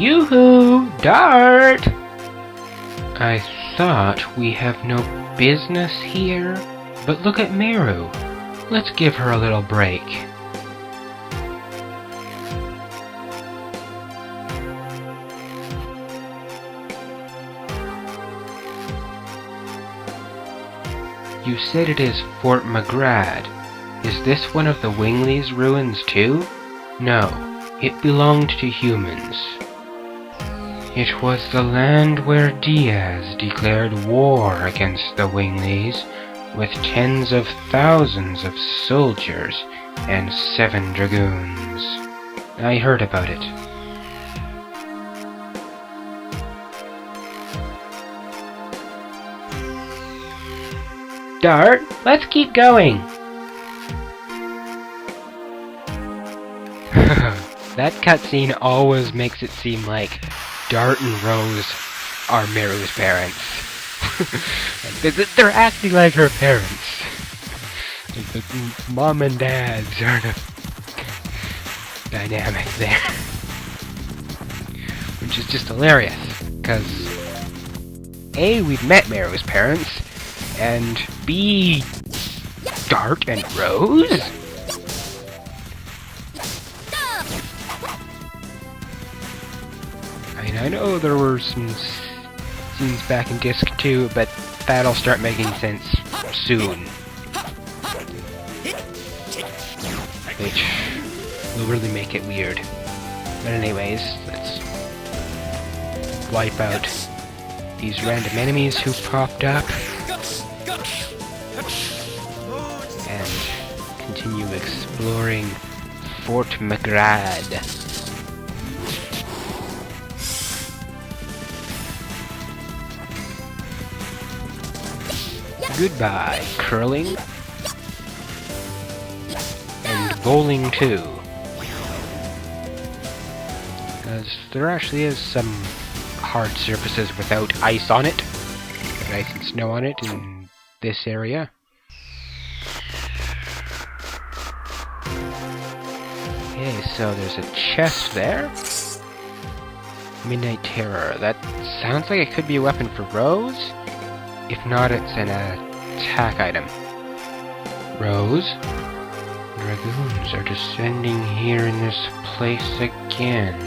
Yoo-hoo! Dart! I thought we have no business here, but look at Meru. Let's give her a little break. You said it is Fort Magrad. Is this one of the Wingley's ruins too? No, it belonged to humans. It was the land where Diaz declared war against the Wingleys, with tens of thousands of soldiers and 7 dragoons. I heard about it. Dart, let's keep going! That cutscene always makes it seem like Dart and Rose are Meru's parents. They're acting like her parents. The mom and dad sort of dynamic there. Which is just hilarious, because A, we've met Meru's parents, and B, Dart and Rose? I mean, I know there were some scenes back in Disc 2, but that'll start making sense soon. Which will really make it weird. But anyways, let's wipe out these random enemies who popped up. And continue exploring Fort Magrad. Goodbye, curling. And bowling too. Because there actually is some hard surfaces without ice on it. Ice and snow on it in this area. Okay, so there's a chest there. Midnight Terror. That sounds like it could be a weapon for Rose. If not, it's an attack item. Rose? Dragoons are descending here in this place again.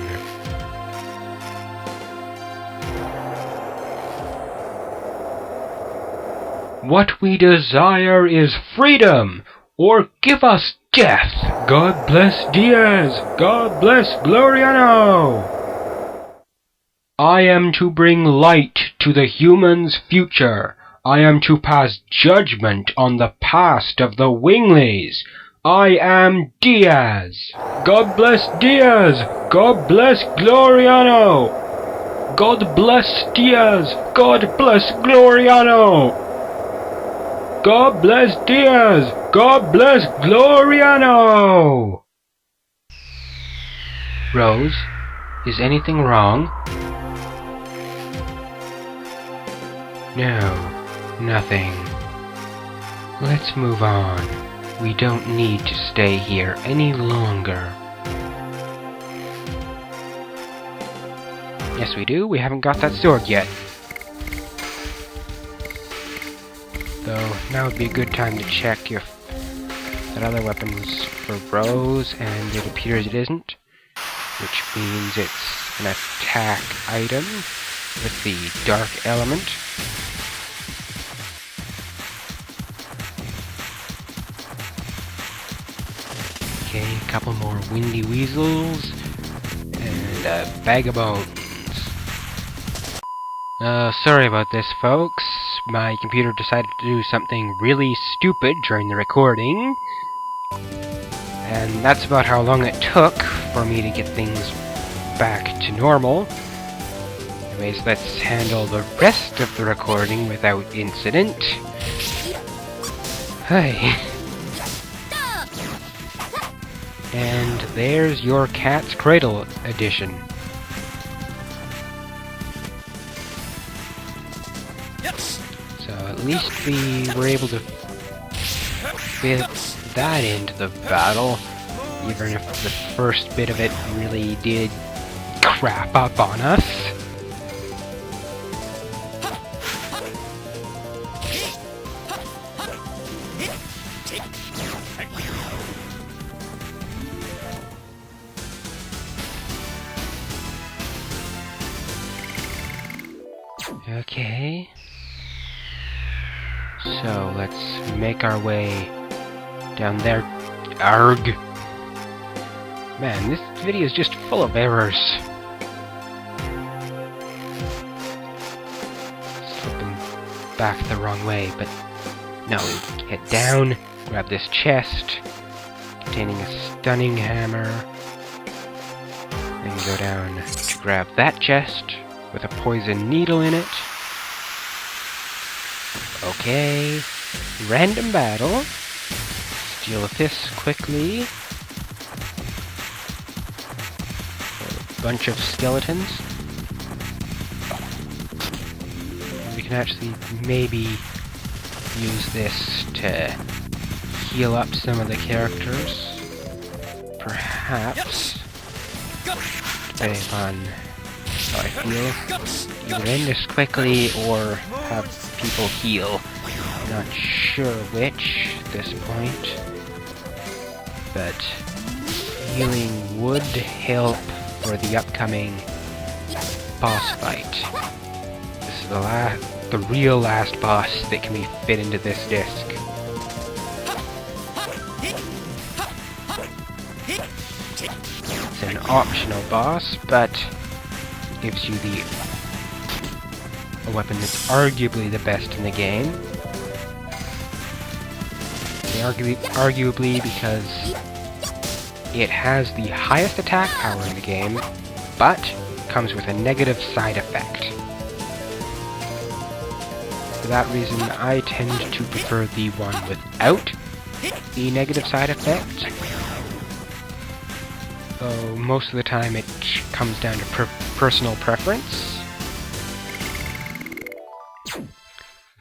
What we desire is freedom, or give us death! God bless Diaz! God bless Gloriano! I am to bring light to the humans' future. I am to pass judgment on the past of the Wingleys. I am Diaz. God bless Diaz. God bless Gloriano. God bless Diaz. God bless Gloriano. God bless Diaz. God bless Gloriano. Rose, is anything wrong? No, nothing. Let's move on. We don't need to stay here any longer. Yes, we do. We haven't got that sword yet. Though, now would be a good time to check if that other weapon's for Rose, and it appears it isn't. Which means it's an attack item with the dark element. Okay, a couple more windy weasels, and a bag of bones. Sorry about this, folks. My computer decided to do something really stupid during the recording. And that's about how long it took for me to get things back to normal. Anyways, let's handle the rest of the recording without incident. Hey. And there's your Cat's Cradle edition. So at least we were able to fit that into the battle, even if the first bit of it really did crap up on us. Okay. So let's make our way down there. Arg! Man, this video is just full of errors. Slipping back the wrong way, but no, head down, grab this chest containing a stunning hammer, then go down to grab that chest with a poison needle in it. Okay, random battle. Deal with this quickly. A bunch of skeletons. We can actually maybe use this to heal up some of the characters. Perhaps. Depending on how I feel. Either end this quickly or have people heal. I'm not sure which at this point. But healing would help for the upcoming boss fight. This is the real last boss that can be fit into this disc. It's an optional boss, but gives you a weapon that's arguably the best in the game. Arguably because it has the highest attack power in the game, but comes with a negative side effect. For that reason, I tend to prefer the one without the negative side effect. Though most of the time it comes down to personal preference.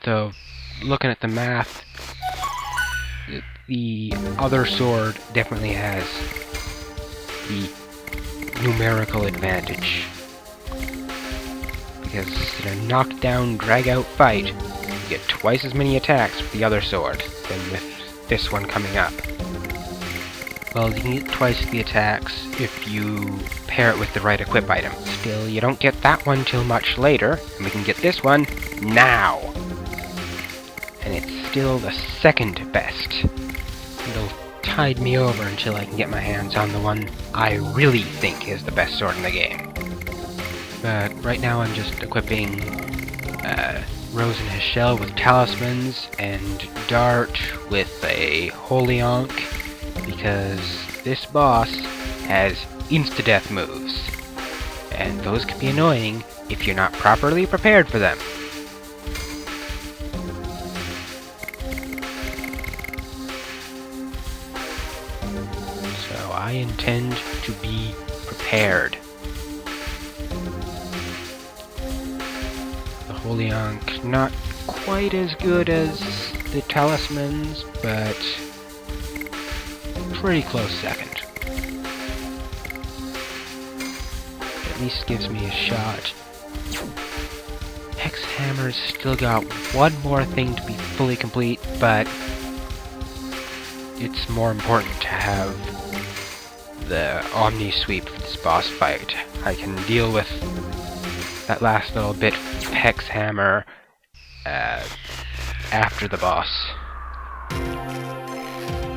Though, looking at the math, the other sword definitely has the numerical advantage. Because in a knockdown, drag-out fight, you get twice as many attacks with the other sword than with this one coming up. Well, you can get twice the attacks if you pair it with the right equip item. Still, you don't get that one till much later, and we can get this one now! And it's still the second best. It'll tide me over until I can get my hands on the one I really think is the best sword in the game. But right now I'm just equipping Rose and his shell with talismans and Dart with a holy ankh, because this boss has insta-death moves, and those can be annoying if you're not properly prepared for them. So I intend to be prepared. The holy ankh, not quite as good as the talismans, but pretty close second. At least gives me a shot. Hex Hammer's still got one more thing to be fully complete, but it's more important to have the Omni Sweep for this boss fight. I can deal with that last little bit of Hex Hammer after the boss,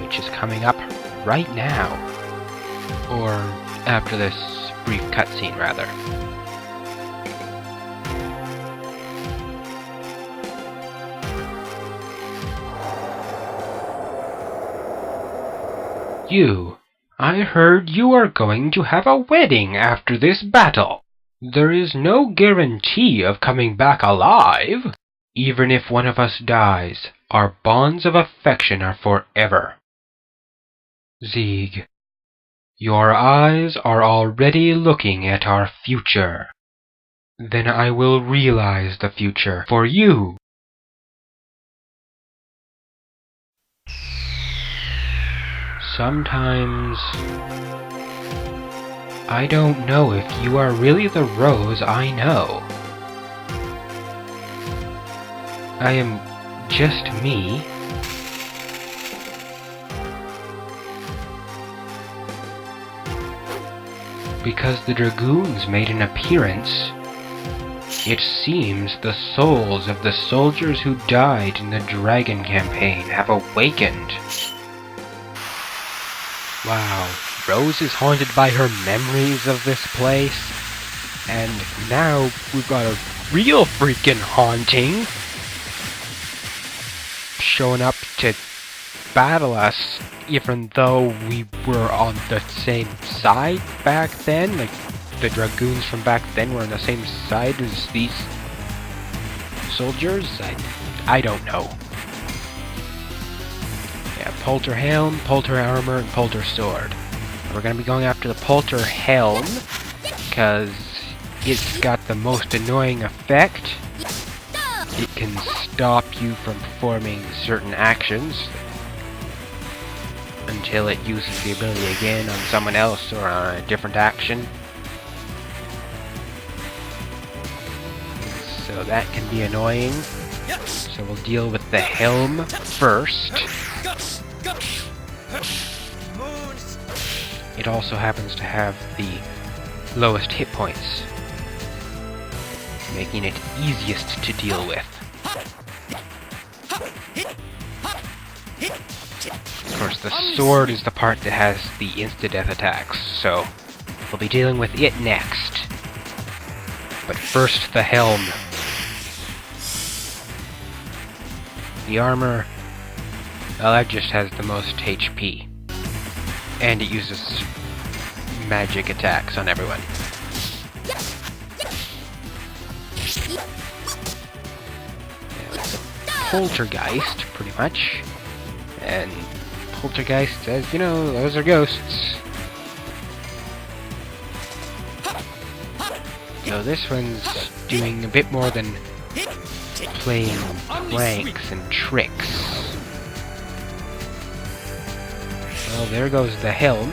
which is coming up right now, or after this brief cutscene, rather. I heard you are going to have a wedding after this battle. There is no guarantee of coming back alive. Even if one of us dies, our bonds of affection are forever. Zieg, your eyes are already looking at our future. Then I will realize the future for you. Sometimes I don't know if you are really the Rose I know. I am just me. Because the Dragoons made an appearance, it seems the souls of the soldiers who died in the Dragon campaign have awakened. Wow, Rose is haunted by her memories of this place, and now we've got a real freaking haunting showing up to battle us, even though we were on the same side back then. Like, the Dragoons from back then were on the same side as these soldiers? I don't know. Yeah, Polter Helm, Polter Armor, and Polter Sword. We're gonna be going after the Polter Helm, because it's got the most annoying effect. It can stop you from performing certain actions until it uses the ability again on someone else or on a different action. So that can be annoying. So we'll deal with the Helm first. It also happens to have the lowest hit points, making it easiest to deal with. Of course, the sword is the part that has the insta-death attacks, so we'll be dealing with it next. But first, the helm. The armor, well, that just has the most HP. And it uses magic attacks on everyone. Yeah, it's a poltergeist, pretty much. And poltergeist says, you know, those are ghosts. So this one's doing a bit more than playing pranks and tricks. Well, there goes the helm.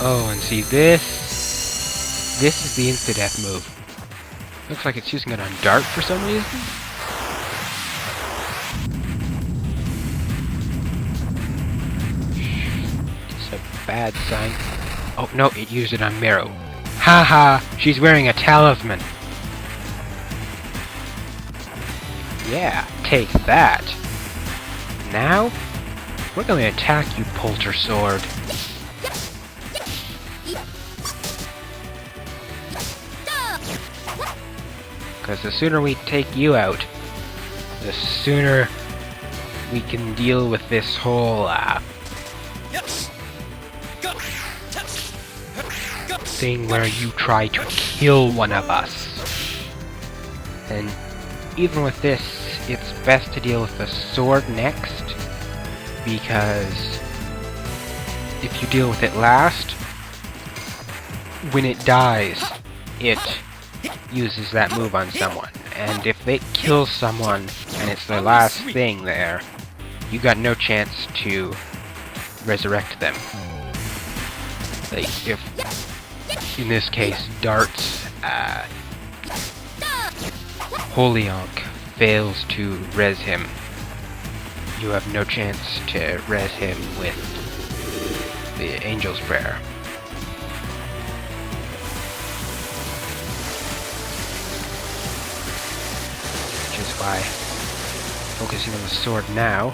Oh, and see this? This is the insta-death move. Looks like it's using it on Dart for some reason. It's a bad sign. Oh, no, it used it on Mero. Haha, she's wearing a talisman. Yeah, take that. Now, we're going to attack you, Polter Sword. Because the sooner we take you out, the sooner we can deal with this whole thing where you try to kill one of us. And even with this, it's best to deal with the sword next, because if you deal with it last, when it dies, it uses that move on someone. And if it kills someone and it's their last thing there, you got no chance to resurrect them. Like, if, in this case, Dart's Holionk fails to res him, you have no chance to res him with the Angel's Prayer. Which is why focusing on the sword now,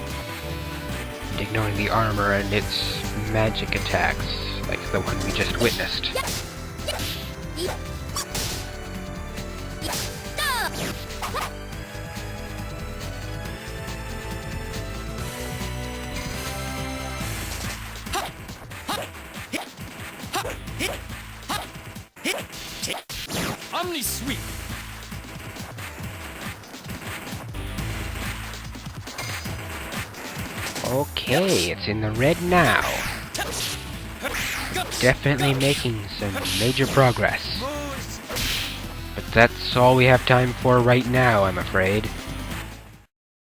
and ignoring the armor and its magic attacks, like the one we just witnessed. Sweep. Okay, it's in the red now. Definitely making some major progress. But that's all we have time for right now, I'm afraid.